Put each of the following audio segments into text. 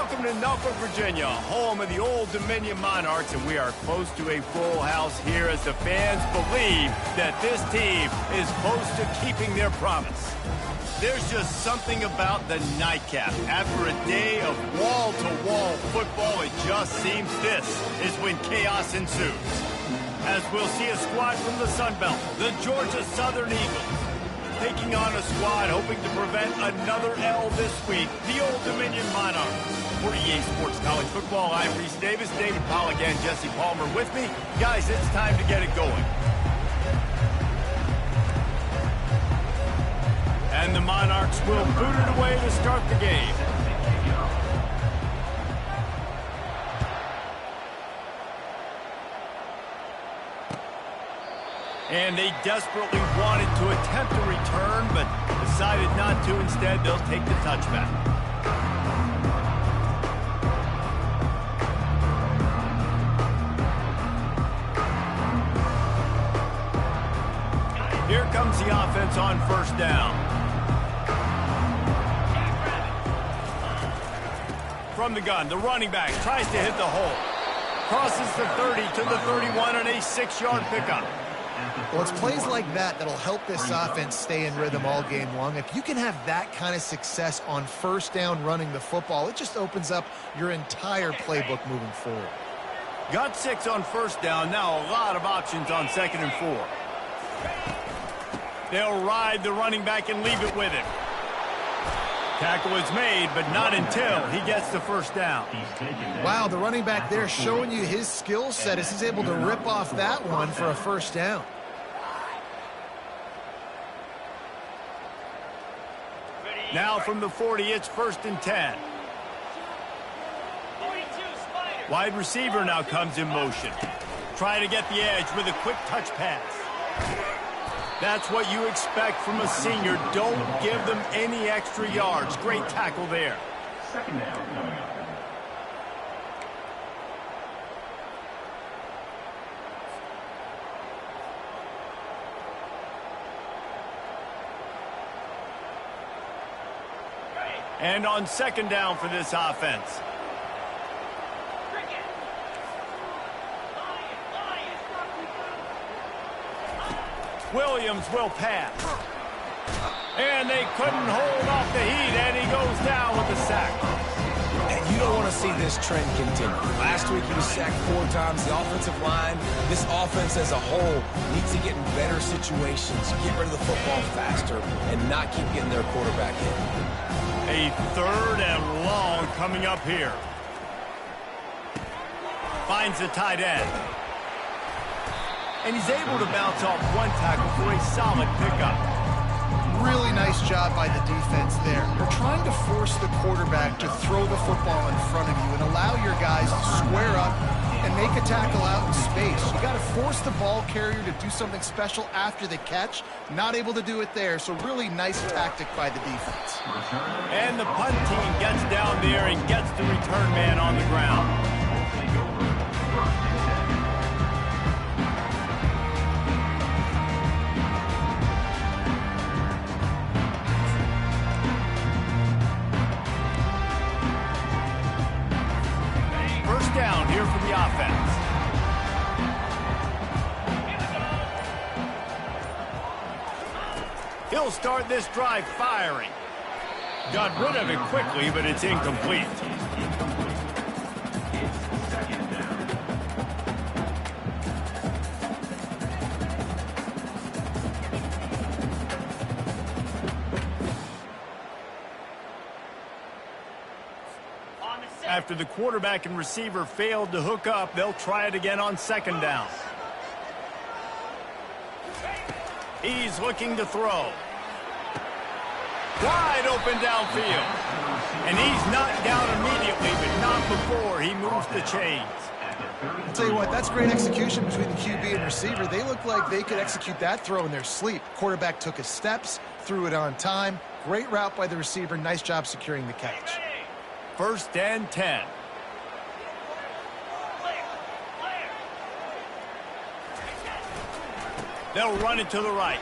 Welcome to Norfolk, Virginia, home of the Old Dominion Monarchs, and we are close to a full house here as the fans believe that this team is close to keeping their promise. There's just something about the nightcap. After a day of wall-to-wall football, it just seems this is when chaos ensues. As we'll see a squad from the Sun Belt, the Georgia Southern Eagles, taking on a squad hoping to prevent another L this week, the Old Dominion Monarchs. For EA Sports College Football, I'm Reese Davis, David Pollock, and Jesse Palmer with me. Guys, it's time to get it going. And the Monarchs will boot it away to start the game. And they desperately wanted to attempt a return, but decided not to. Instead, they'll take the touchback. Here comes the offense on first down. From the gun, the running back tries to hit the hole. Crosses the 30 to the 31 on a 6-yard pickup. Well, it's plays like that that'll help this offense stay in rhythm all game long. If you can have that kind of success on first down running the football, it just opens up your entire playbook moving forward. Got 6 on first down. Now a lot of options on 2nd and 4. They'll ride the running back and leave it with him. Tackle is made, but not until he gets the first down. Wow, the running back there showing you his skill set as he's able to rip off that one for a first down. Now from the 40, it's 1st and 10. Wide receiver now comes in motion. Try to get the edge with a quick touch pass. That's what you expect from a senior. Don't give them any extra yards. Great tackle there. Second down coming up. And on 2nd down for this offense. Williams will pass. And they couldn't hold off the heat, and he goes down with a sack. And you don't want to see this trend continue. Last week he was sacked 4 times. The offensive line, this offense as a whole, needs to get in better situations, get rid of the football faster, and not keep getting their quarterback hit. A 3rd and long coming up here. Finds the tight end. And he's able to bounce off one tackle for a solid pickup. Really nice job by the defense there. You're trying to force the quarterback to throw the football in front of you and allow your guys to square up and make a tackle out in space. You got to force the ball carrier to do something special after the catch. Not able to do it there, so really nice tactic by the defense. And the punt team gets down there and gets the return man on the ground. Down here for the offense. He'll start this drive firing. Got rid of it quickly, but it's incomplete. After the quarterback and receiver failed to hook up, they'll try it again on 2nd down. He's looking to throw. Wide open downfield. And he's knocked down immediately, but not before he moves the chains. I'll tell you what, that's great execution between the QB and receiver. They look like they could execute that throw in their sleep. Quarterback took his steps, threw it on time. Great route by the receiver. Nice job securing the catch. 1st and 10. They'll run it to the right.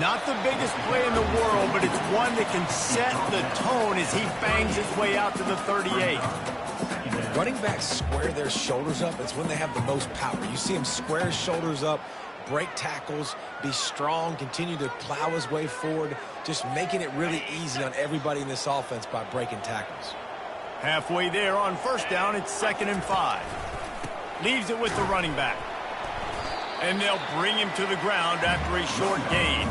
Not the biggest play in the world, but it's one that can set the tone as he bangs his way out to the 38. Running backs square their shoulders up. It's when they have the most power. You see him square his shoulders up, break tackles, be strong, continue to plow his way forward, just making it really easy on everybody in this offense by breaking tackles. Halfway there on first down, it's 2nd and 5. Leaves it with the running back. And they'll bring him to the ground after a short gain.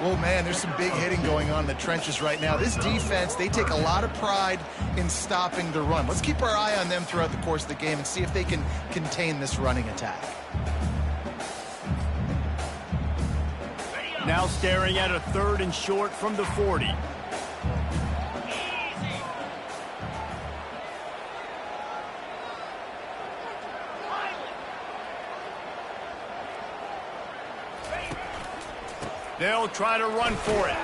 Well, man, there's some big hitting going on in the trenches right now. This defense, they take a lot of pride in stopping the run. Let's keep our eye on them throughout the course of the game and see if they can contain this running attack. Now staring at a 3rd and short from the 40. They'll try to run for it.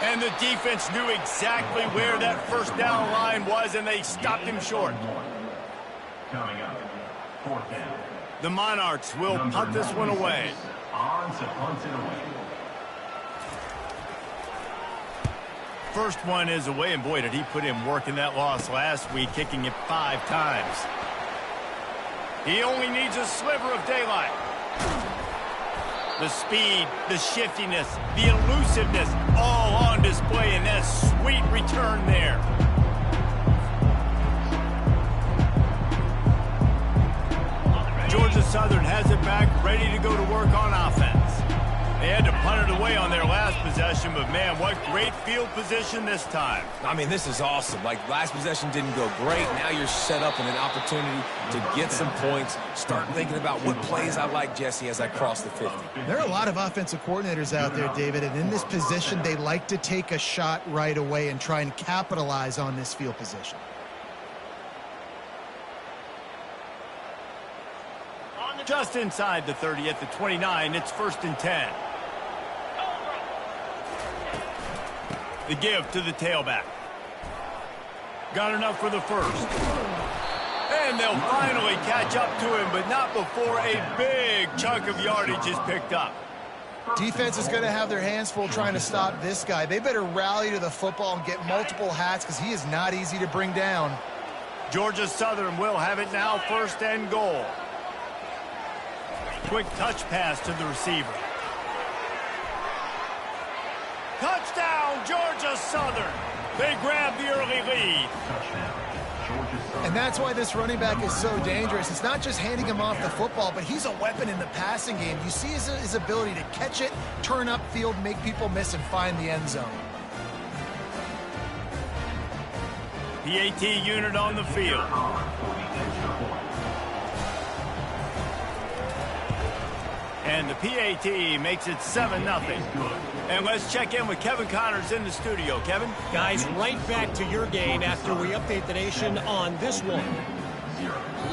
And the defense knew exactly where that first down line was, and they stopped him short. Coming up, 4th down. The Monarchs will punt this one away. On to punt it away. First one is away, and boy, did he put in work in that loss last week, kicking it 5 times. He only needs a sliver of daylight. The speed, the shiftiness, the elusiveness, all on display in that sweet return there. Georgia Southern has it back, ready to go to work on offense. They had to punt it away on their last possession, but man, what great field position this time. I mean, this is awesome. Like, last possession didn't go great. Now you're set up in an opportunity to get some points. Start thinking about what plays I like, Jesse, as I cross the 50. There are a lot of offensive coordinators out there, David, and in this position, they like to take a shot right away and try and capitalize on this field position. Just inside the 30 at the 29, it's 1st and 10. The give to the tailback. Got enough for the first. And they'll finally catch up to him, but not before a big chunk of yardage is picked up. Defense is going to have their hands full trying to stop this guy. They better rally to the football and get multiple hats because he is not easy to bring down. Georgia Southern will have it now, 1st and goal. Quick touch pass to the receiver. Touchdown, Georgia Southern. They grab the early lead. And that's why this running back is so dangerous. It's not just handing him off the football, but he's a weapon in the passing game. You see his ability to catch it, turn upfield, make people miss, and find the end zone. PAT unit on the field. And the PAT makes it 7-0. And let's check in with Kevin Connors in the studio. Kevin? Guys, right back to your game after we update the nation on this one.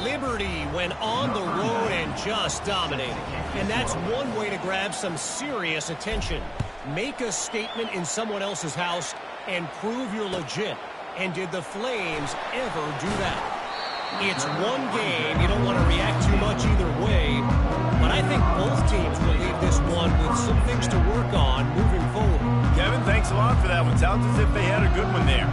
Liberty went on the road and just dominated. And that's one way to grab some serious attention. Make a statement in someone else's house and prove you're legit. And did the Flames ever do that? It's one game. You don't want to react too much either way. But I think both teams will leave this one with some things to work on moving forward. Kevin, thanks a lot for that one. Sounds as if they had a good one there.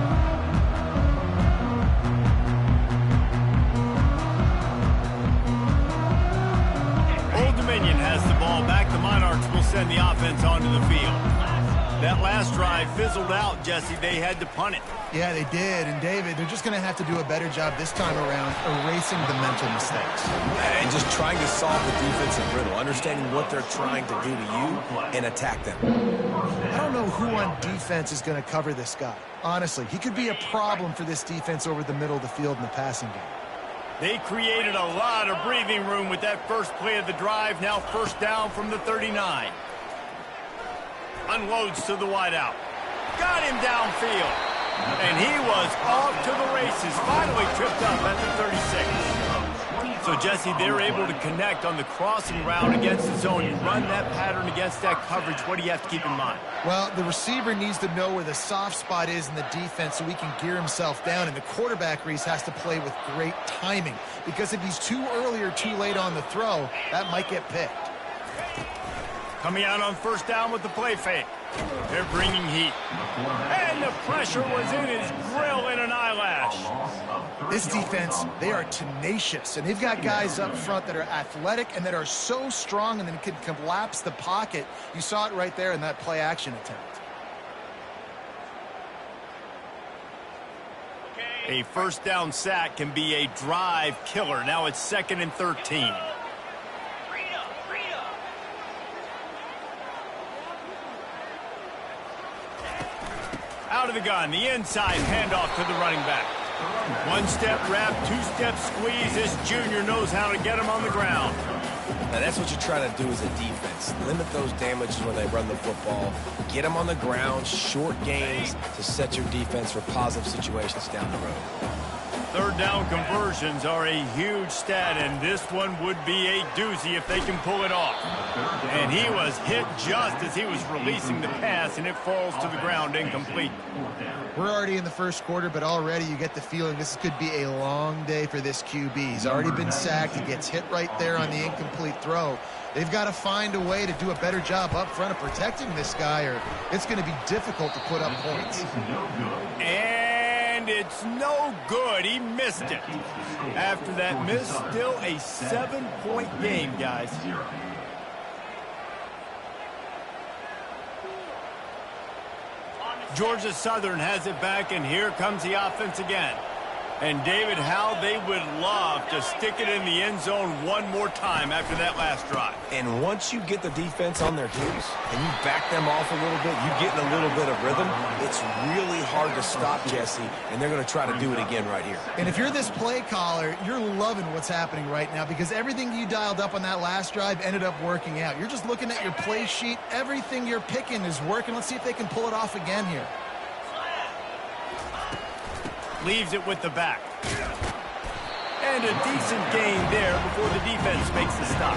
Old Dominion has the ball back. The Monarchs will send the offense onto the field. That last drive fizzled out, Jesse. They had to punt it. Yeah, they did. And, David, they're just going to have to do a better job this time around erasing the mental mistakes. And just trying to solve the defensive riddle, understanding what they're trying to do to you and attack them. I don't know who on defense is going to cover this guy. Honestly, he could be a problem for this defense over the middle of the field in the passing game. They created a lot of breathing room with that first play of the drive. Now 1st down from the 39. Unloads to the wideout. Got him downfield. And he was off to the races. Finally tripped up at the 36. So, Jesse, they're able to connect on the crossing route against the zone. You run that pattern against that coverage. What do you have to keep in mind? Well, the receiver needs to know where the soft spot is in the defense so he can gear himself down. And the quarterback, Reese, has to play with great timing. Because if he's too early or too late on the throw, that might get picked. Coming out on first down with the play fake. They're bringing heat. And the pressure was in his grill in an eyelash. This defense, they are tenacious, and they've got guys up front that are athletic and that are so strong and then can collapse the pocket. You saw it right there in that play action attempt. A first down sack can be a drive killer. Now it's 2nd and 13. Out of the gun, the inside handoff to the running back. One-step wrap, two-step squeeze. This junior knows how to get him on the ground. Now that's what you're trying to do as a defense. Limit those damages when they run the football. Get them on the ground, short gains to set your defense for positive situations down the road. Third down conversions are a huge stat, and this one would be a doozy if they can pull it off. And he was hit just as he was releasing the pass, and it falls to the ground incomplete. We're already in the first quarter, but already you get the feeling this could be a long day for this QB. He's already been sacked. He gets hit right there on the incomplete throw. They've got to find a way to do a better job up front of protecting this guy, or it's going to be difficult to put up points. And it's no good. He missed it. After that miss, still a 7-point game, guys. Georgia Southern has it back, and here comes the offense again. And, David, how they would love to stick it in the end zone one more time after that last drive. And once you get the defense on their heels and you back them off a little bit, you get in a little bit of rhythm, it's really hard to stop Jesse, and they're going to try to do it again right here. And if you're this play caller, you're loving what's happening right now because everything you dialed up on that last drive ended up working out. You're just looking at your play sheet. Everything you're picking is working. Let's see if they can pull it off again here. Leaves it with the back. And a decent gain there before the defense makes the stop.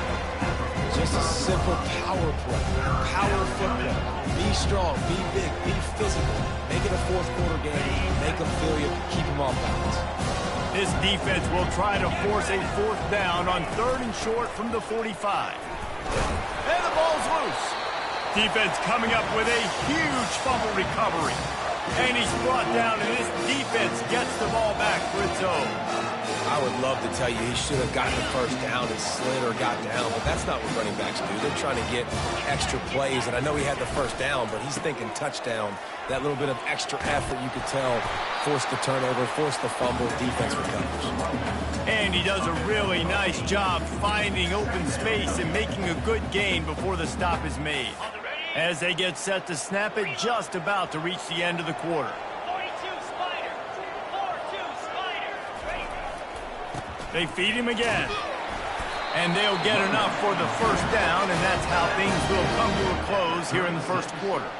Just a simple power play. Power football. Be strong, be big, be physical. Make it a fourth quarter game. Make them feel you, keep them off balance. This defense will try to force a fourth down on 3rd and short from the 45. And the ball's loose. Defense coming up with a huge fumble recovery. And he's brought down, and this defense gets the ball back for its own. I would love to tell you he should have gotten the first down and slid or got down, but that's not what running backs do. They're trying to get extra plays, and I know he had the first down, but he's thinking touchdown. That little bit of extra effort, you could tell, forced the turnover, forced the fumble, defense recovers. And he does a really nice job finding open space and making a good gain before the stop is made. As they get set to snap it, just about to reach the end of the quarter. 42 Spider. 4-2 Spider. They feed him again. And they'll get enough for the first down, and that's how things will come to a close here in the first quarter.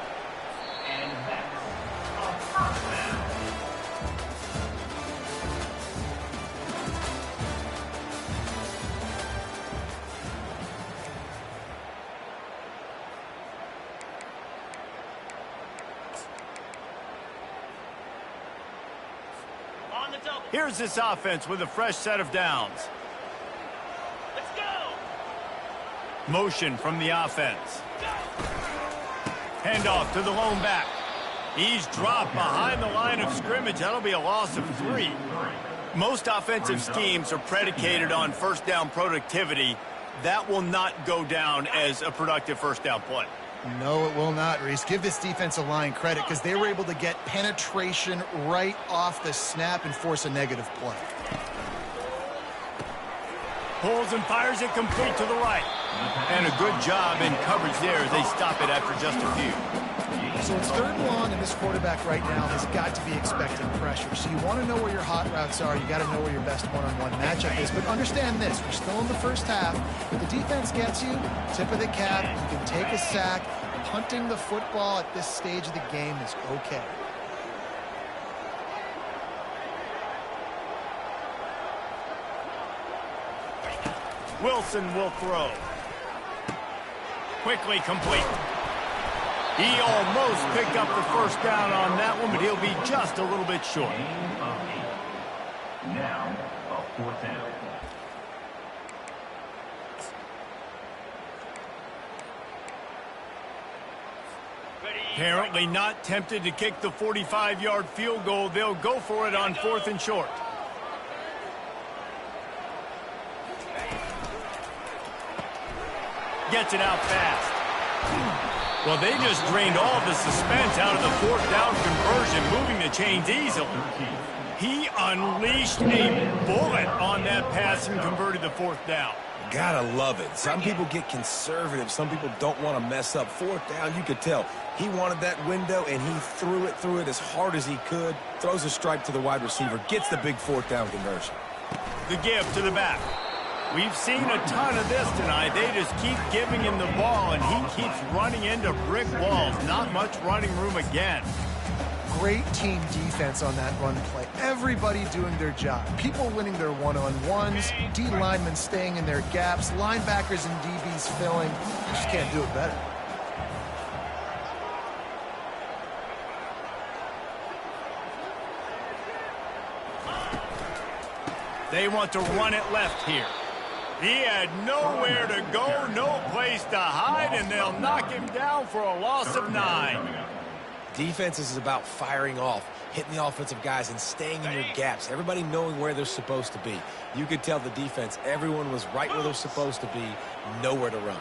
Here's this offense with a fresh set of downs. Let's go. Motion from the offense. Handoff to the lone back. He's dropped behind the line of scrimmage. That'll be a loss of 3. Most offensive schemes are predicated on first down productivity. That will not go down as a productive first down play. No, it will not, Reese. Give this defensive line credit because they were able to get penetration right off the snap and force a negative play. Pulls and fires it complete to the right. And a good job in coverage there as they stop it after just a few. So it's 3rd and long, and this quarterback right now has got to be expecting pressure. So you want to know where your hot routes are. You got to know where your best one-on-one matchup is. But understand this, we're still in the first half. If the defense gets you, tip of the cap, you can take a sack. Punting the football at this stage of the game is okay. Wilson will throw. Quickly complete. He almost picked up the first down on that one, but he'll be just a little bit short. Now, a 4th down. Apparently not tempted to kick the 45-yard field goal. They'll go for it on 4th and short. Gets it out fast. Well, they just drained all the suspense out of the 4th down conversion, moving the chains easily. He unleashed a bullet on that pass and converted the 4th down. Gotta love it. Some people get conservative. Some people don't want to mess up. 4th down, you could tell. He wanted that window, and he threw it as hard as he could. Throws a strike to the wide receiver. Gets the big 4th down conversion. The give to the back. We've seen a ton of this tonight. They just keep giving him the ball, and he keeps running into brick walls. Not much running room again. Great team defense on that run play. Everybody doing their job. People winning their one-on-ones, D linemen staying in their gaps, linebackers and DBs filling. You just can't do it better. They want to run it left here. He had nowhere to go, no place to hide, and they'll knock him down for a loss of 9. Defense is about firing off, hitting the offensive guys, and staying in your gaps. Everybody knowing where they're supposed to be. You could tell the defense, everyone was right where they're supposed to be, nowhere to run.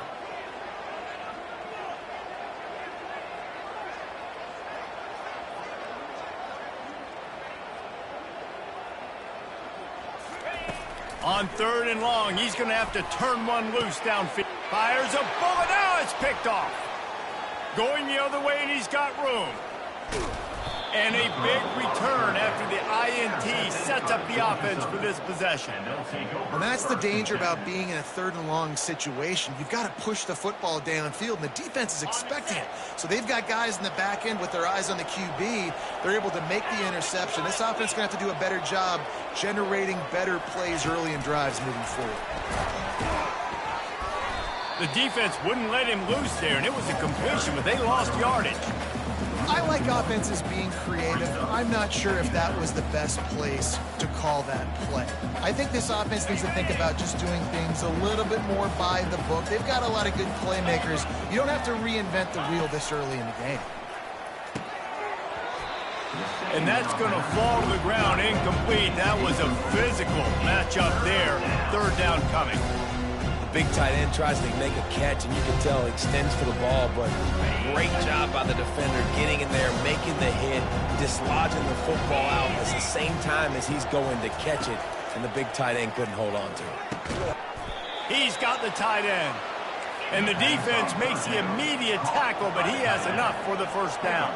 On 3rd and long, he's going to have to turn one loose downfield. Fires a bullet. Now it's picked off. Going the other way, and he's got room. And a big return after the INT sets up the offense for this possession. And that's the danger about being in a 3rd and long situation. You've got to push the football downfield, and the defense is expecting it. So they've got guys in the back end with their eyes on the QB. They're able to make the interception. This offense is going to have to do a better job generating better plays early in drives moving forward. The defense wouldn't let him loose there, and it was a completion, but they lost yardage. I like offenses being creative. I'm not sure if that was the best place to call that play. I think this offense needs to think about just doing things a little bit more by the book. They've got a lot of good playmakers. You don't have to reinvent the wheel this early in the game. And that's going to fall to the ground incomplete. That was a physical matchup there. 3rd down coming. Big tight end tries to make a catch, and you can tell he extends for the ball, but great job by the defender getting in there, making the hit, dislodging the football out at the same time as he's going to catch it, and the big tight end couldn't hold on to it. He's got the tight end. And the defense makes the immediate tackle, but he has enough for the 1st down.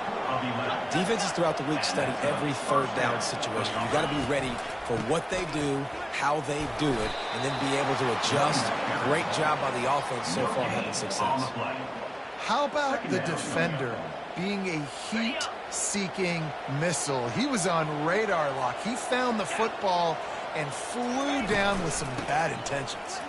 Defenses throughout the week study every 3rd down situation. You've got to be ready for what they do, how they do it, and then be able to adjust. Great job by the offense so far having success. How about the defender being a heat-seeking missile? He was on radar lock. He found the football and flew down with some bad intentions.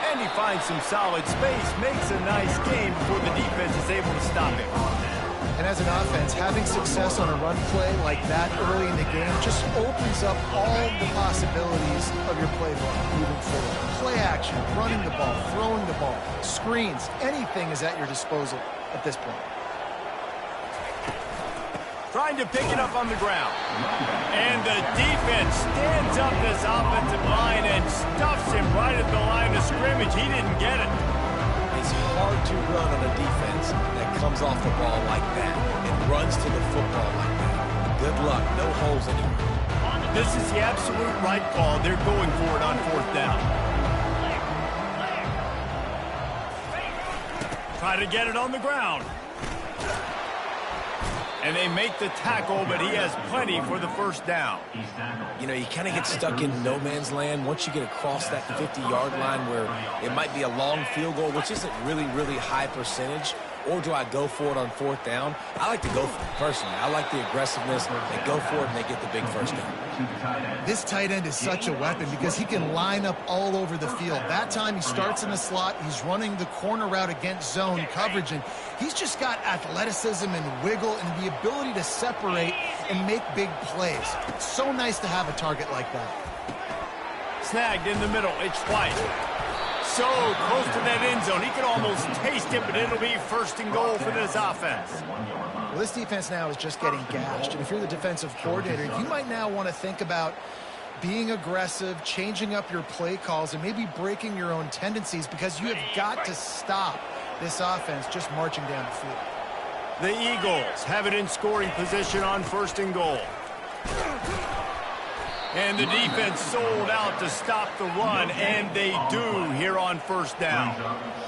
And he finds some solid space, makes a nice game before the defense is able to stop him. And as an offense, having success on a run play like that early in the game just opens up all the possibilities of your playbook moving forward. Play action, running the ball, throwing the ball, screens, anything is at your disposal at this point. Trying to pick it up on the ground. And the defense stands up this offensive line and stuffs him right at the line of scrimmage. He didn't get it. It's hard to run on a defense that comes off the ball like that and runs to the football like that. Good luck. No holes anywhere. This is the absolute right call. They're going for it on 4th down. Try to get it on the ground. And they make the tackle, but he has plenty for the 1st down. You know, you kind of get stuck in no man's land once you get across that 50-yard line where it might be a long field goal, which isn't really high percentage. Or do I go for it on 4th down? I like to go for it personally. I like the aggressiveness. They go for it, and they get the big 1st down. This tight end is such a weapon because he can line up all over the field. That time he starts in the slot. He's running the corner route against zone coverage, and he's just got athleticism and wiggle and the ability to separate and make big plays. It's so nice to have a target like that. Snagged in the middle. It's White. So close to that end zone. He can almost taste it, but it'll be first and goal for this offense. Well, this defense now is just getting gashed. And if you're the defensive coordinator, you might now want to think about being aggressive, changing up your play calls, and maybe breaking your own tendencies, because you have got to stop this offense just marching down the field. The Eagles have it in scoring position on first and goal. And the defense sold out to stop the run, and they do here on first down.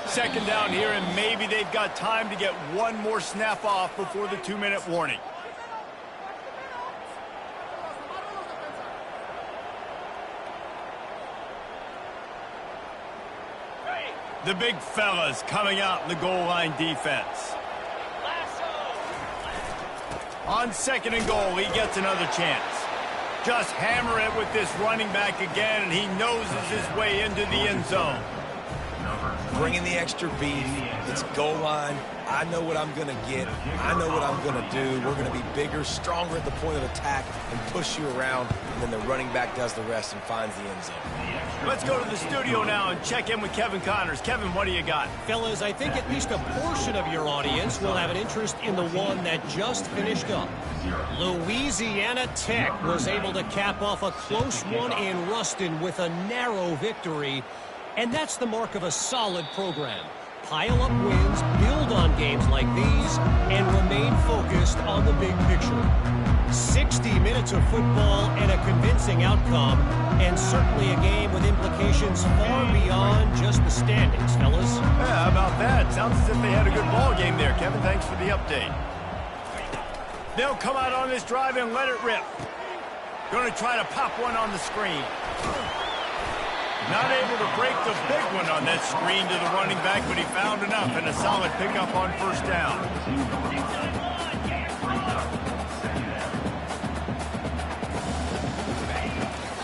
Second down here, and maybe they've got time to get one more snap off before the 2-minute warning. The big fellas coming out in the goal line defense. On second and goal, he gets another chance. Just hammer it with this running back again, and he noses his way into the end zone. Bringing the extra beef. It's goal line. I know what I'm going to get. I know what I'm going to do. We're going to be bigger, stronger at the point of attack and push you around, and then the running back does the rest and finds the end zone. Let's go to the studio now and check in with Kevin Connors. Kevin, what do you got? Fellas, I think at least a portion of your audience will have an interest in the one that just finished up. Louisiana Tech was able to cap off a close one in Ruston with a narrow victory, and that's the mark of a solid program. Pile up wins, build on games like these, and remain focused on the big picture. 60 minutes of football and a convincing outcome, and certainly a game with implications far beyond just the standings, fellas. Yeah, how about that? Sounds as if they had a good ball game there. Kevin, thanks for the update. They'll come out on this drive and let it rip. Going to try to pop one on the screen. Not able to break the big one on that screen to the running back, but he found enough and a solid pickup on first down.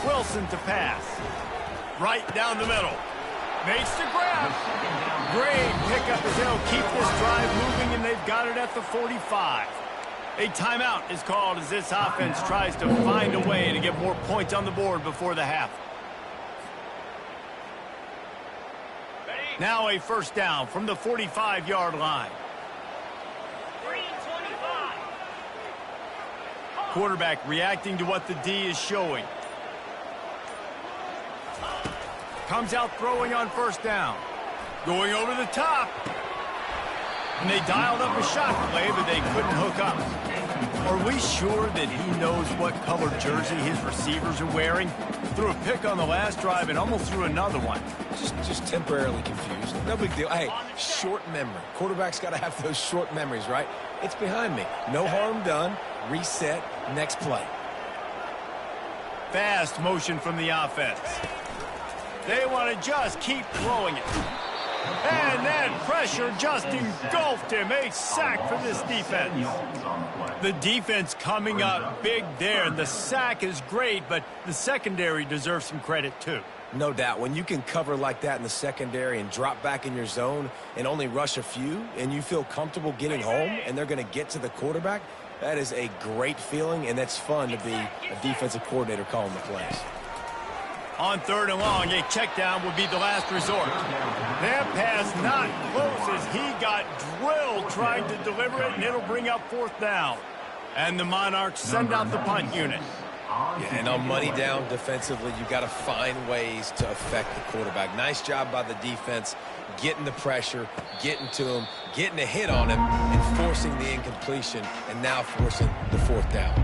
Wilson to pass. Right down the middle. Makes the grab. Great pickup as they'll keep this drive moving, and they've got it at the 45. A timeout is called as this offense tries to find a way to get more points on the board before the half. Now a first down from the 45-yard line. Quarterback reacting to what the D is showing. Comes out throwing on first down. Going over the top. And they dialed up a shot play, but they couldn't hook up. Are we sure that he knows what color jersey his receivers are wearing? Threw a pick on the last drive and almost threw another one. Just temporarily confused. No big deal. Hey, short memory. Quarterback's got to have those short memories, right? It's behind me. No harm done. Reset. Next play. Fast motion from the offense. They want to just keep throwing it. And that pressure just engulfed him. A sack for this defense. The defense coming up big there. And the sack is great, but the secondary deserves some credit too. No doubt. When you can cover like that in the secondary and drop back in your zone and only rush a few, and you feel comfortable getting home and they're going to get to the quarterback, that is a great feeling, and that's fun to be a defensive coordinator calling the plays. On third and long, a check down would be the last resort. That pass not close as he got drilled trying to deliver it, and it'll bring up fourth down. And the Monarchs send out the punt unit. Yeah, and on money down defensively, you got to find ways to affect the quarterback. Nice job by the defense, getting the pressure, getting to him, getting a hit on him, and forcing the incompletion, and now forcing the fourth down.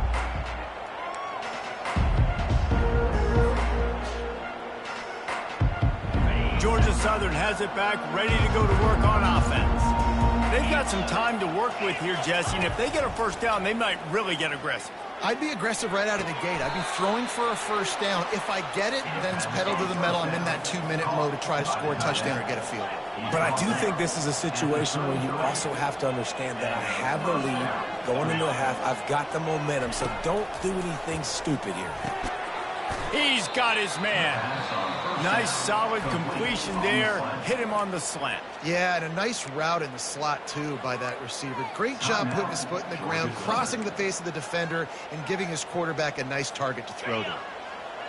Georgia Southern has it back, ready to go to work on offense. They've got some time to work with here, Jesse, and if they get a first down, they might really get aggressive. I'd be aggressive right out of the gate. I'd be throwing for a first down. If I get it, then it's pedal to the metal. I'm in that 2-minute mode to try to score a touchdown or get a field. But I do think this is a situation where you also have to understand that I have the lead going into the half. I've got the momentum, so don't do anything stupid here. He's got his man. Nice, solid completion there. Hit him on the slant. Yeah, and a nice route in the slot, too, by that receiver. Great job putting his foot in the ground, crossing the face of the defender, and giving his quarterback a nice target to throw to.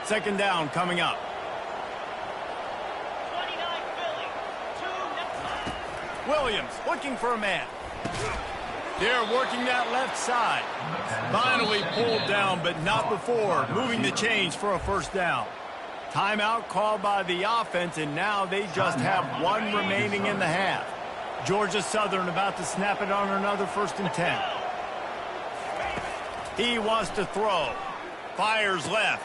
Second down coming up. Williams looking for a man. They're working that left side. Finally pulled down, but not before moving the chains for a first down. Timeout called by the offense, and now they just have one remaining in the half. Georgia Southern about to snap it on another 1st and 10. He wants to throw. Fires left.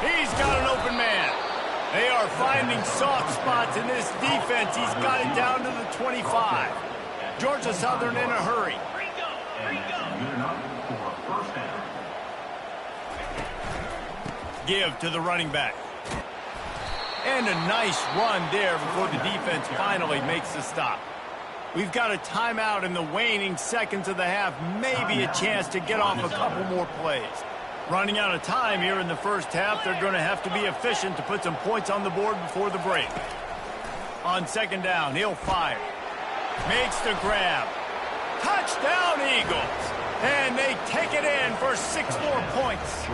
He's got an open man. They are finding soft spots in this defense. He's got it down to the 25. Georgia Southern in a hurry. Give to the running back. And a nice run there before the defense finally makes the stop. We've got a timeout in the waning seconds of the half. Maybe a chance to get off a couple more plays. Running out of time here in the first half. They're going to have to be efficient to put some points on the board before the break. On 2nd down, he'll fire. Makes the grab. Touchdown, Eagles. And they take it in for 6 more points.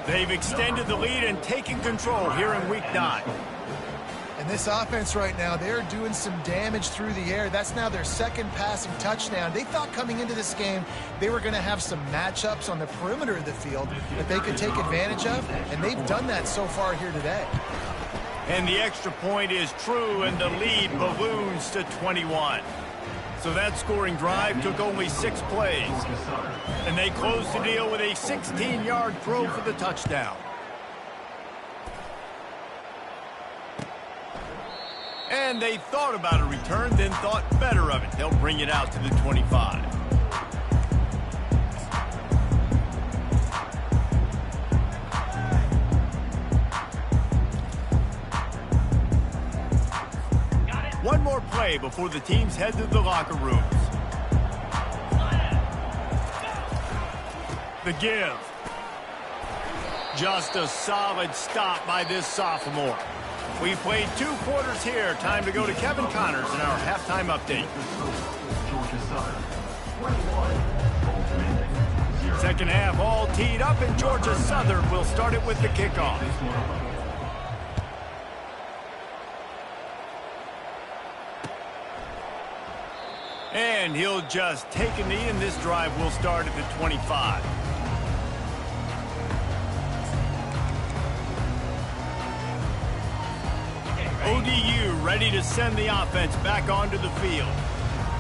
They've extended the lead and taken control here in Week 9. And this offense right now, they're doing some damage through the air. That's now their 2nd passing touchdown. They thought coming into this game they were going to have some matchups on the perimeter of the field that they could take advantage of, and they've done that so far here today. And the extra point is true, and the lead balloons to 21. So that scoring drive took only 6 plays. And they closed the deal with a 16-yard throw for the touchdown. And they thought about a return, then thought better of it. They'll bring it out to the 25. One more play before the teams head to the locker rooms. The give. Just a solid stop by this sophomore. We played 2 quarters here. Time to go to Kevin Connors in our halftime update. Second half all teed up, and Georgia Southern will start it with the kickoff. And he'll just take a knee, and this drive will start at the 25. ODU ready to send the offense back onto the field.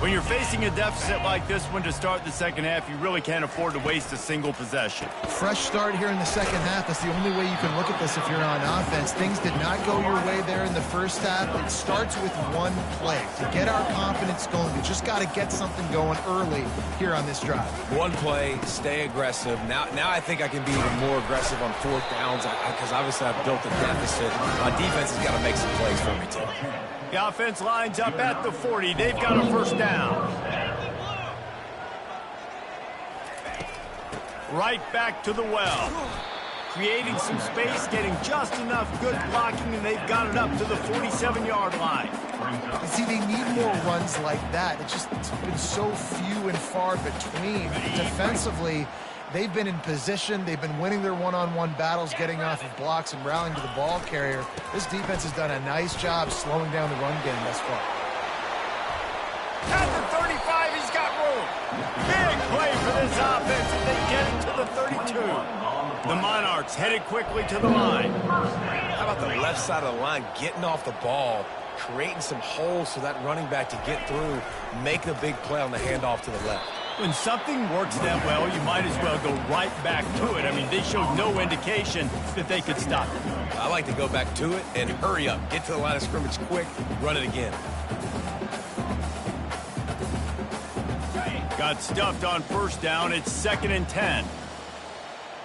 When you're facing a deficit like this one to start the second half, you really can't afford to waste a single possession. Fresh start here in the second half. That's the only way you can look at this if you're on offense. Things did not go your way there in the first half. It starts with one play. To get our confidence going, we just got to get something going early here on this drive. One play, stay aggressive. Now I think I can be even more aggressive on 4th downs because obviously I've built a deficit. My defense has got to make some plays for me too. The offense lines up at the 40. They've got a first down. Right back to the well. Creating some space, getting just enough good blocking, and they've got it up to the 47-yard line. You see, they need more runs like that. It's been so few and far between. Defensively, they've been in position. They've been winning their one-on-one battles, getting off of blocks and rallying to the ball carrier. This defense has done a nice job slowing down the run game thus far. At the 35, he's got room. Big play for this offense, and they get it to the 32. The Monarchs headed quickly to the line. How about the left side of the line getting off the ball, creating some holes for that running back to get through, making a big play on the handoff to the left. When something works that well, you might as well go right back to it. I mean, they showed no indication that they could stop it. I like to go back to it and hurry up. Get to the line of scrimmage quick, run it again. Got stuffed on first down. It's 2nd and 10.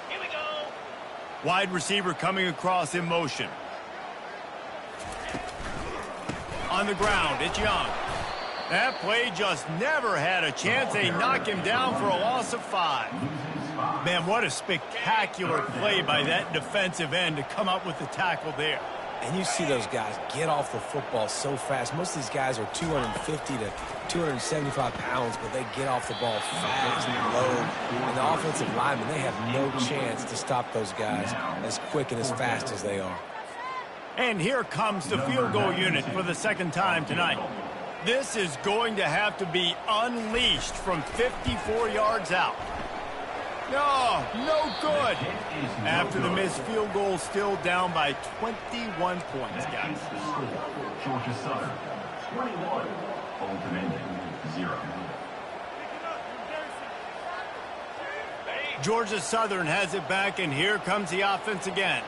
Here we go. Wide receiver coming across in motion. On the ground, it's Young. That play just never had a chance. They knock him down for a loss of 5. Man, what a spectacular play by that defensive end to come up with the tackle there. And you see those guys get off the football so fast. Most of these guys are 250 to 275 pounds, but they get off the ball fast and low. And the offensive linemen, they have no chance to stop those guys as quick and as fast as they are. And here comes the field goal unit for the 2nd time tonight. This is going to have to be unleashed from 54 yards out. No, no good. After the missed field goal, still down by 21 points, guys. Georgia Southern, 21. Old Dominion, 0. Georgia Southern has it back, and here comes the offense again.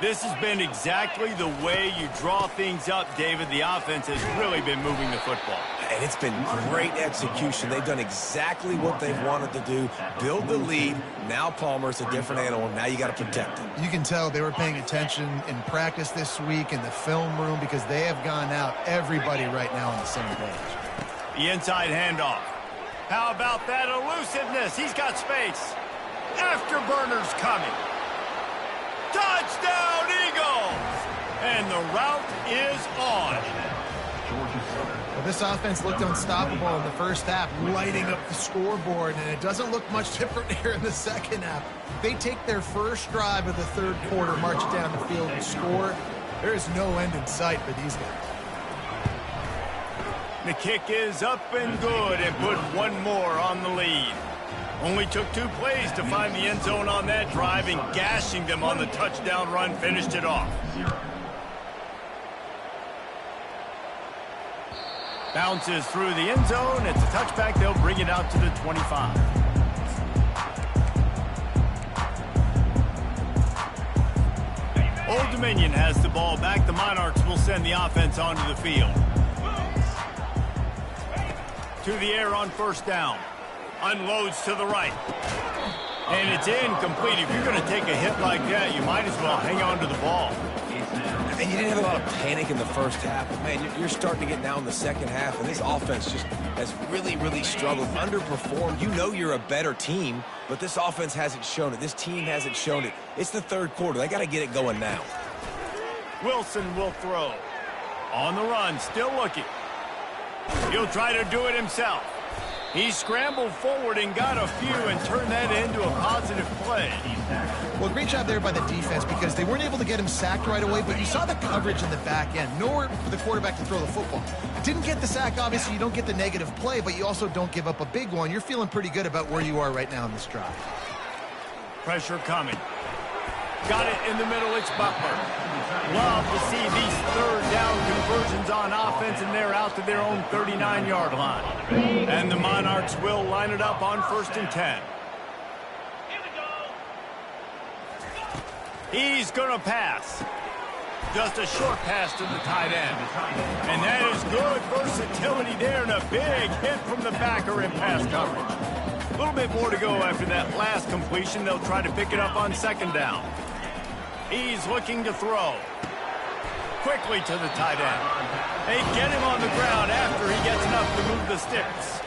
This has been exactly the way you draw things up, David. The offense has really been moving the football. And it's been great execution. They've done exactly what they've wanted to do. Build the lead. Now Palmer's a different animal. Now you got to protect him. You can tell they were paying attention in practice this week in the film room because they have gone out everybody right now on the same page. The inside handoff. How about that elusiveness? He's got space. Afterburners coming. Touchdown, Eagles! And the route is on. Well, this offense looked unstoppable in the first half, lighting up the scoreboard, and it doesn't look much different here in the second half. They take their first drive of the third quarter, march down the field and score. There is no end in sight for these guys. The kick is up and good, and put one more on the lead. Only took 2 plays to find the end zone on that drive, and gashing them on the touchdown run finished it off. Bounces through the end zone. It's a touchback. They'll bring it out to the 25. Old Dominion has the ball back. The Monarchs will send the offense onto the field. To the air on first down. Unloads to the right. And it's incomplete. If you're going to take a hit like that, you might as well hang on to the ball. And you didn't have a lot of panic in the first half, but, man, you're starting to get now in the second half, and this offense just has really, really struggled, underperformed. You know you're a better team, but this offense hasn't shown it. This team hasn't shown it. It's the third quarter. They got to get it going now. Wilson will throw. On the run, still looking. He'll try to do it himself. He scrambled forward and got a few and turned that into a positive play. Well, great job there by the defense because they weren't able to get him sacked right away, but you saw the coverage in the back end. Nowhere for the quarterback to throw the football. Didn't get the sack, obviously. You don't get the negative play, but you also don't give up a big one. You're feeling pretty good about where you are right now in this drive. Pressure coming. Got it in the middle. It's Butler. Love to see these third down conversions on offense, and they're out to their own 39-yard line. And the Monarchs will line it up on 1st and 10. He's going to pass. Just a short pass to the tight end. And that is good versatility there, and a big hit from the backer in pass coverage. A little bit more to go after that last completion. They'll try to pick it up on 2nd down. He's looking to throw. Quickly to the tight end. They get him on the ground after he gets enough to move the sticks.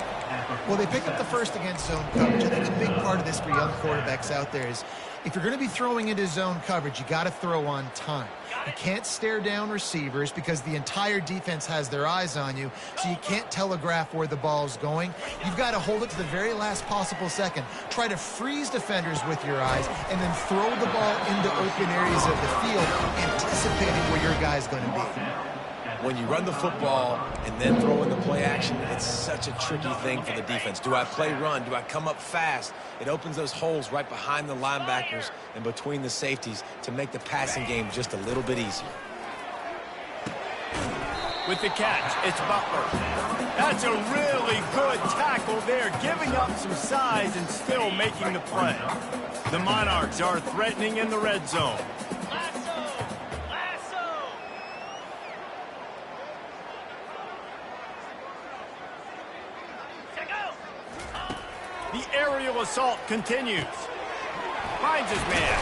Well, they pick up the first against zone coverage. I think a big part of this for young quarterbacks out there is if you're going to be throwing into zone coverage, you got to throw on time. You can't stare down receivers because the entire defense has their eyes on you, so you can't telegraph where the ball's going. You've got to hold it to the very last possible second. Try to freeze defenders with your eyes and then throw the ball into open areas of the field, anticipating where your guy's going to be. When you run the football and then throw in the play action, it's such a tricky thing for the defense. Do I play run? Do I come up fast? It opens those holes right behind the linebackers and between the safeties to make the passing game just a little bit easier. With the catch, it's Butler. That's a really good tackle there, giving up some size and still making the play. The Monarchs are threatening in the red zone. The aerial assault continues. Finds his man.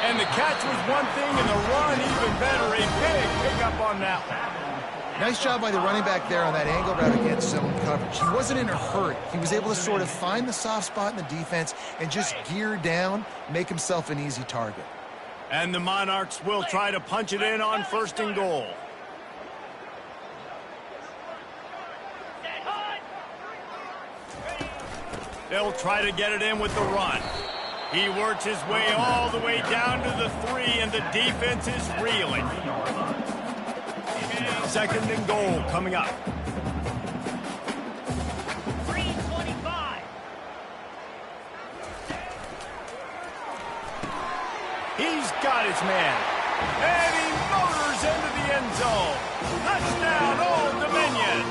And the catch was one thing, and the run even better. A big pickup on that one. Nice job by the running back there on that angle route against zone coverage. He wasn't in a hurry. He was able to sort of find the soft spot in the defense and just gear down, make himself an easy target. And the Monarchs will try to punch it in on 1st and goal. They'll try to get it in with the run. He works his way all the way down to the 3, and the defense is reeling. 2nd and goal coming up. its man. And he motors into the end zone. Touchdown, Old Dominion.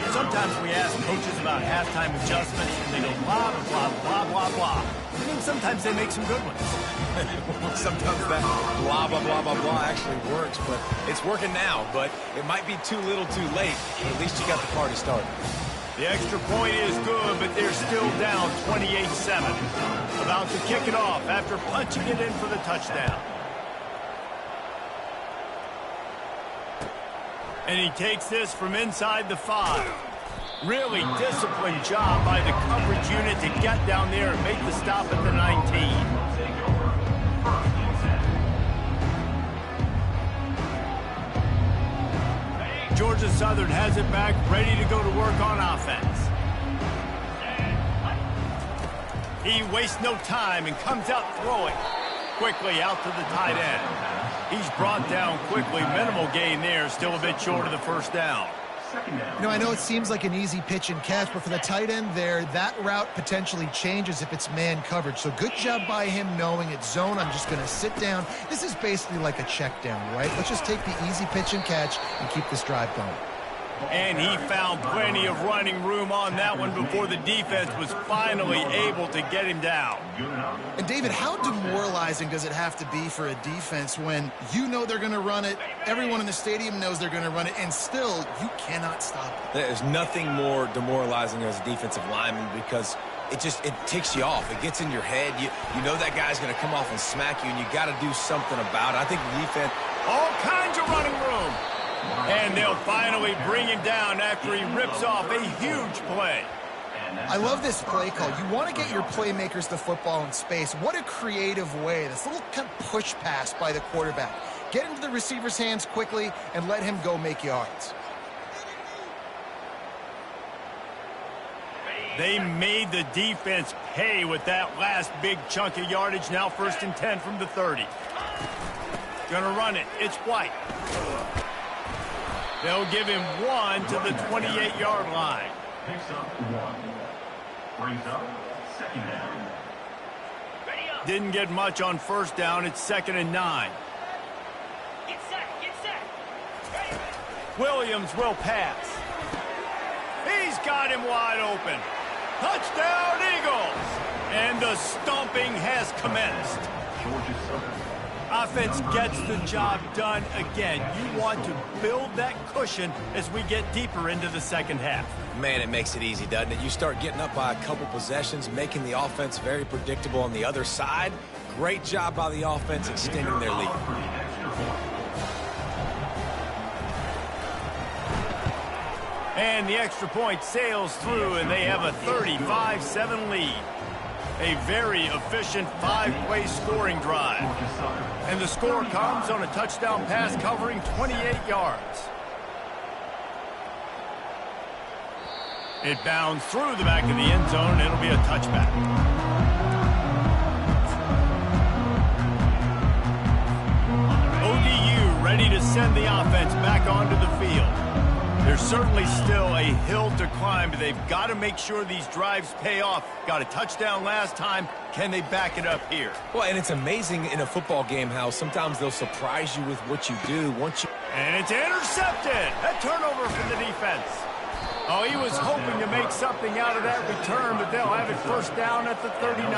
Sometimes we ask coaches about halftime adjustments, and they go blah, blah, blah, blah, blah. I mean, sometimes they make some good ones. Sometimes that blah, blah, blah, blah, blah actually works, but it's working now. But it might be too little too late. At least you got the party started. The extra point is good, but they're still down 28-7. About to kick it off after punching it in for the touchdown. And he takes this from inside the 5. Really disciplined job by the coverage unit to get down there and make the stop at the 19. Georgia Southern has it back, ready to go to work on offense. He wastes no time and comes out throwing. Quickly out to the tight end. He's brought down quickly. Minimal gain there, still a bit short of the first down. You know, I know it seems like an easy pitch and catch, but for the tight end there, that route potentially changes if it's man coverage. So good job by him knowing it's zone. I'm just going to sit down. This is basically like a check down, right? Let's just take the easy pitch and catch and keep this drive going. And he found plenty of running room on that one before the defense was finally able to get him down. And David, how demoralizing does it have to be for a defense when you know they're going to run it, everyone in the stadium knows they're going to run it, and still you cannot stop it? There's nothing more demoralizing as a defensive lineman because it ticks you off. It gets in your head. You know that guy's going to come off and smack you, and you got to do something about it. I think the defense... All kinds of running room. And they'll finally bring him down after he rips off a huge play. I love this play call. You want to get your playmakers the football in space. What a creative way. This little kind of push pass by the quarterback. Get into the receiver's hands quickly and let him go make yards. They made the defense pay with that last big chunk of yardage. Now 1st and 10 from the 30. Gonna run it. It's White. They'll give him 1 to the 28-yard line. Picks up 1. Brings up 2nd down. Didn't get much on 1st down. It's 2nd and 9. Get set, get set. Williams will pass. He's got him wide open. Touchdown, Eagles! And the stomping has commenced. Georgia Southern. Offense gets the job done again. You want to build that cushion as we get deeper into the second half. Man, it makes it easy, doesn't it? You start getting up by a couple possessions, making the offense very predictable on the other side. Great job by the offense extending their lead. And the extra point sails through, and they have a 35-7 lead. A very efficient 5-play scoring drive. And the score comes on a touchdown pass covering 28 yards. It bounds through the back of the end zone, and it'll be a touchback. ODU ready to send the offense back onto the field. There's certainly still a hill to climb, but they've got to make sure these drives pay off. Got a touchdown last time. Can they back it up here? Well, and it's amazing in a football game how sometimes they'll surprise you with what you do once you... And it's intercepted. A turnover from the defense. Oh, he was hoping to make something out of that return, but they'll have it 1st down at the 39.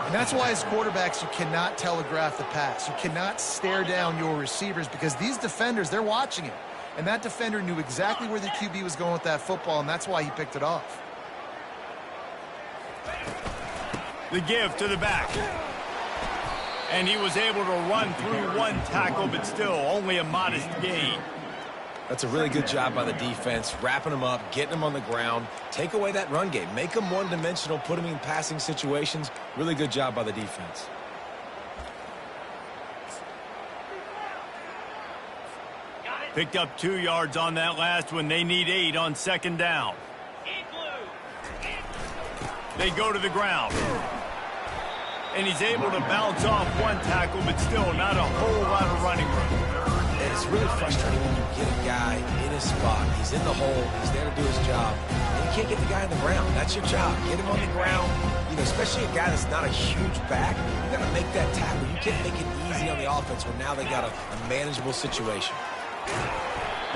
And that's why as quarterbacks, you cannot telegraph the pass. You cannot stare down your receivers because these defenders, they're watching it. And that defender knew exactly where the QB was going with that football, and that's why he picked it off. The give to the back. And he was able to run through 1 tackle, but still only a modest gain. That's a really good job by the defense, wrapping them up, getting them on the ground. Take away that run game. Make them one-dimensional, put them in passing situations. Really good job by the defense. Picked up 2 yards on that last one. They need 8 on 2nd down. They go to the ground. And he's able to bounce off 1 tackle, but still not a whole lot of running room. As it's really frustrating when you get a guy in his spot. He's in the hole. He's there to do his job. And you can't get the guy on the ground. That's your job. Get him on the ground. You know, especially a guy that's not a huge back. You got to make that tackle. You can't make it easy on the offense where now they got a manageable situation.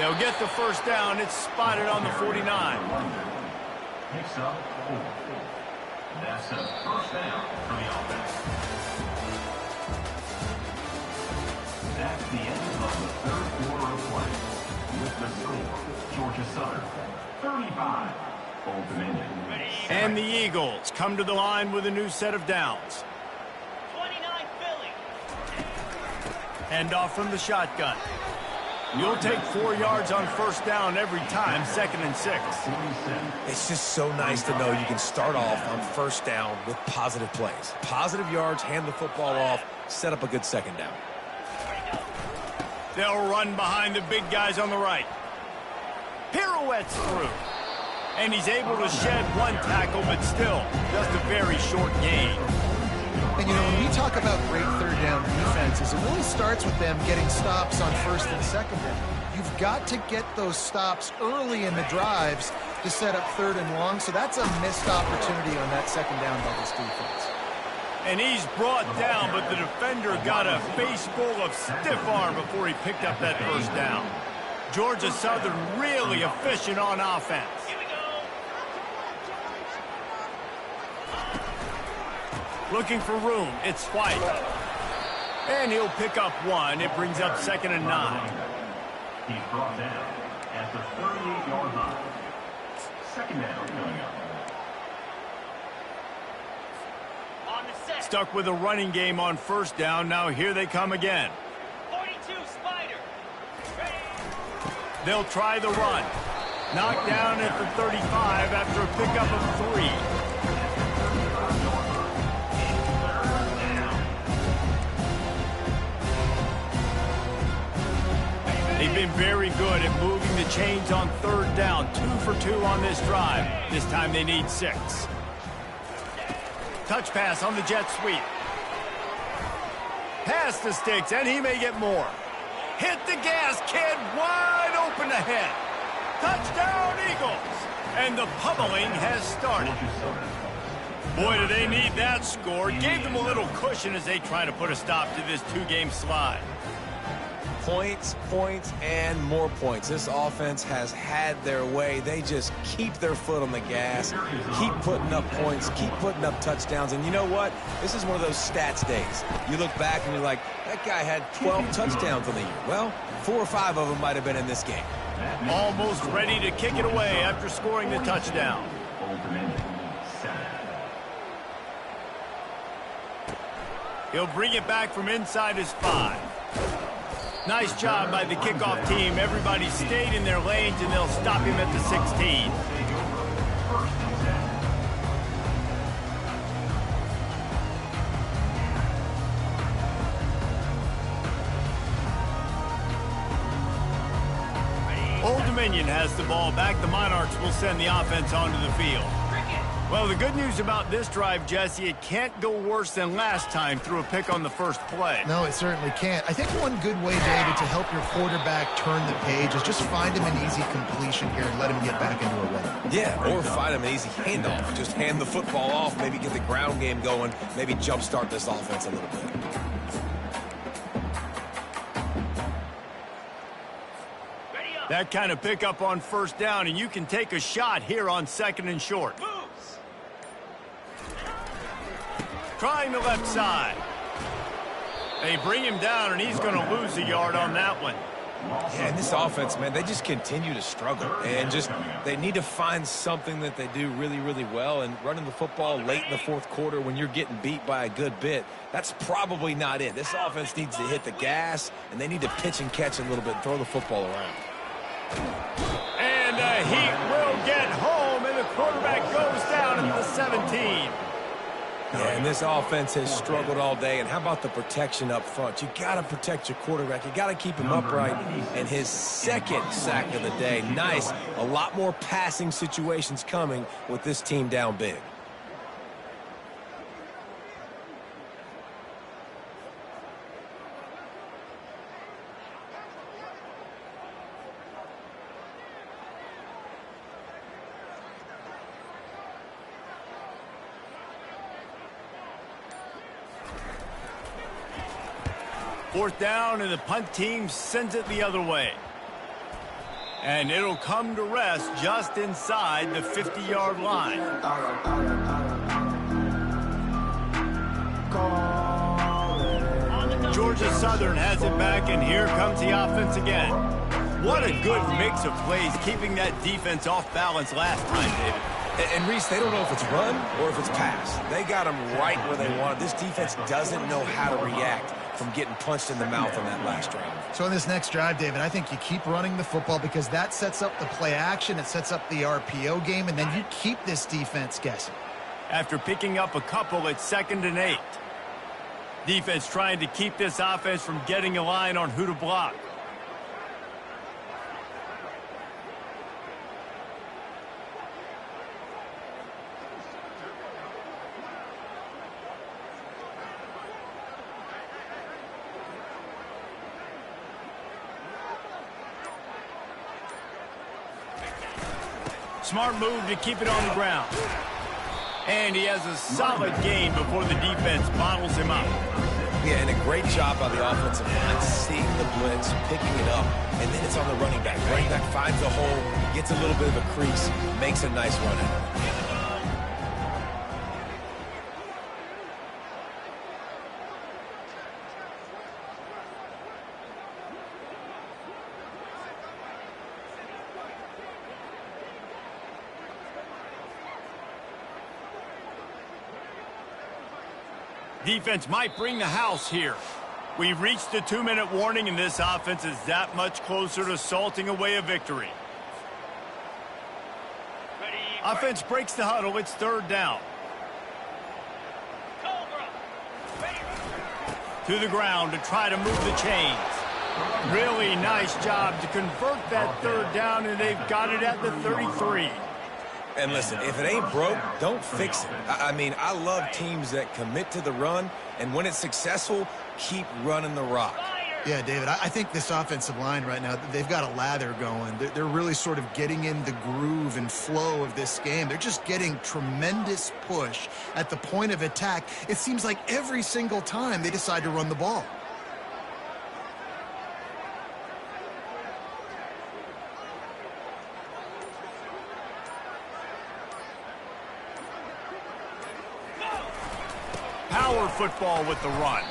They'll get the first down. It's spotted on the 49. Picks up 4. That's a first down for the offense. That's the end of the third quarter of play. With the score, Georgia Southern 35, Old Dominion. And the Eagles come to the line with a new set of downs. 29 Philly. Hand off from the shotgun. You'll take 4 yards on first down every time, 2nd and 6. It's just so nice to know you can start off on first down with positive plays. Positive yards, hand the football off, set up a good second down. They'll run behind the big guys on the right. Pirouettes through. And he's able to shed 1 tackle, but still, just a very short gain. And, you know, when we talk about great third down defenses, it really starts with them getting stops on first and second down. You've got to get those stops early in the drives to set up third and long, so that's a missed opportunity on that second down by this defense. And he's brought down, but the defender got a face full of stiff arm before he picked up that first down. Georgia Southern really efficient on offense. Here we go. Looking for room. It's White. And he'll pick up 1. It brings up 2nd and 9. He's brought down at the 38-yard line. Second down coming up. On the set. Stuck with a running game on first down. Now here they come again. 42 Spider. Ready. They'll try the run. Knocked down at the 35 after a pickup of 3. They've been very good at moving the chains on third down. 2 for 2 on this drive. This time they need 6. Touch pass on the jet sweep. Pass the sticks, and he may get more. Hit the gas, kid. Wide open ahead. Touchdown, Eagles. And the pummeling has started. Boy, do they need that score. Gave them a little cushion as they try to put a stop to this 2-game slide. Points, points, and more points. This offense has had their way. They just keep their foot on the gas, keep putting up points, keep putting up touchdowns. And you know what? This is one of those stats days. You look back and you're like, that guy had 12 touchdowns on the year. Well, 4 or 5 of them might have been in this game. Almost ready to kick it away after scoring the touchdown. He'll bring it back from inside his 5. Nice job by the kickoff team. Everybody stayed in their lanes, and they'll stop him at the 16. Old Dominion has the ball back. The Monarchs will send the offense onto the field. Well, the good news about this drive, Jesse, it can't go worse than last time through a pick on the first play. No, it certainly can't. I think one good way, David, to help your quarterback turn the page is just find him an easy completion here and let him get back into a rhythm. Yeah, or find him an easy handoff. Just hand the football off, maybe get the ground game going, maybe jumpstart this offense a little bit. That kind of pickup on first down, and you can take a shot here on 2nd and short. Trying the left side. They bring him down, and he's going to lose a yard on that one. Yeah, and this offense, man, they just continue to struggle. And just, they need to find something that they do really, really well. And running the football late in the fourth quarter when you're getting beat by a good bit, that's probably not it. This offense needs to hit the gas, and they need to pitch and catch a little bit and throw the football around. And he will get home, and the quarterback goes down at the 17. Yeah, and this offense has struggled all day. And how about the protection up front? You got to protect your quarterback. You got to keep him upright. And his 2nd sack of the day. Nice. A lot more passing situations coming with this team down big. 4th down, and the punt team sends it the other way. And it'll come to rest just inside the 50-yard line. Georgia Southern has it back, and here comes the offense again. What a good mix of plays, keeping that defense off balance last time, David. And Reese, they don't know if it's run or if it's pass. They got them right where they wanted. This defense doesn't know how to react from getting punched in the mouth on that last drive. So in this next drive, David, I think you keep running the football because that sets up the play action, it sets up the RPO game, and then you keep this defense guessing. After picking up a couple, it's 2nd and 8. Defense trying to keep this offense from getting a line on who to block. Smart move to keep it on the ground. And he has a solid gain before the defense bottles him up. Yeah, and a great job by the offensive line, seeing the blitz, picking it up, and then it's on the running back. Running back finds a hole, gets a little bit of a crease, makes a nice run at it. Defense might bring the house here. We've reached the 2-minute warning, and this offense is that much closer to salting away a victory. Ready, Offense breaks the huddle. It's 3rd down. Cobra. Ready. To the ground to try to move the chains. Really nice job to convert that 3rd down, and they've got it at the 33. And listen, if it ain't broke, don't fix it. I mean, I love teams that commit to the run, and when it's successful, keep running the rock. Yeah, David, I think this offensive line right now, they've got a lather going. They're really sort of getting in the groove and flow of this game. They're just getting tremendous push at the point of attack. It seems like every single time they decide to run the ball. Power football with the run.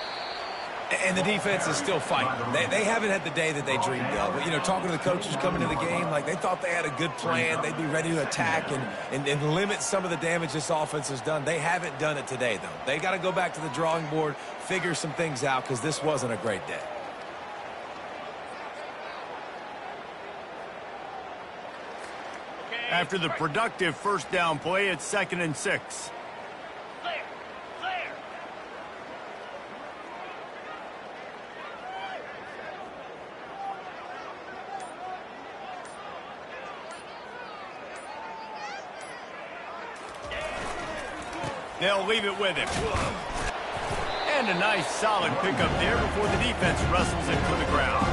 And the defense is still fighting. They haven't had the day that they dreamed of. But, you know, talking to the coaches coming to the game, like they thought they had a good plan. They'd be ready to attack and limit some of the damage this offense has done. They haven't done it today, though. They got to go back to the drawing board, figure some things out, because this wasn't a great day. After the productive 1st down play, it's 2nd and 6. Clear. Clear. They'll leave it with him. And a nice solid pickup there before the defense wrestles it to the ground.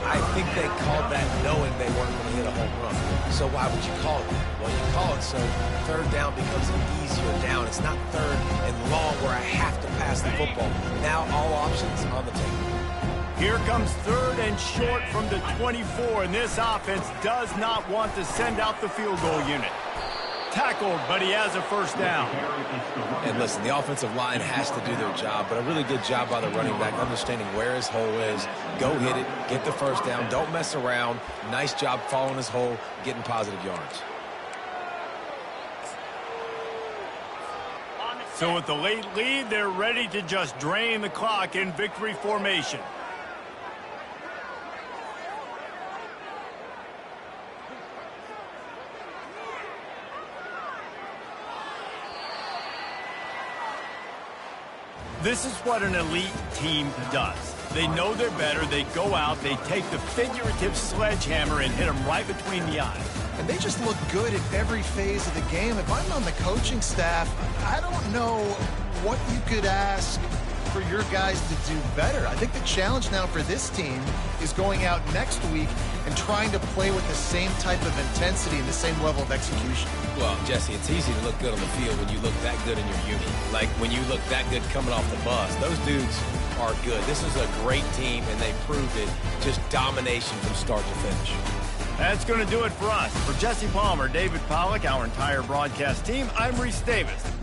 I think they called that knowing they weren't going to hit a home run. So why would you call it that? Well, you call it so 3rd down becomes an easier down. It's not 3rd and long where I have to pass the football. Now all options on the table. Here comes 3rd and short from the 24, and this offense does not want to send out the field goal unit. Tackled, but he has a 1st down. And listen, the offensive line has to do their job, but a really good job by the running back understanding where his hole is. Go hit it, get the 1st down, don't mess around. Nice job following his hole, getting positive yards. So with the late lead, they're ready to just drain the clock in victory formation. This is what an elite team does. They know they're better. They go out, they take the figurative sledgehammer and hit them right between the eyes. And they just look good at every phase of the game. If I'm on the coaching staff, I don't know what you could ask for your guys to do better. I think the challenge now for this team is going out next week and trying to play with the same type of intensity and the same level of execution. Well, Jesse, it's easy to look good on the field when you look that good in your unit. Like when you look that good coming off the bus. Those dudes are good. This is a great team, and they proved it. Just domination from start to finish. That's going to do it for us. For Jesse Palmer, David Pollack, our entire broadcast team, I'm Reese Davis.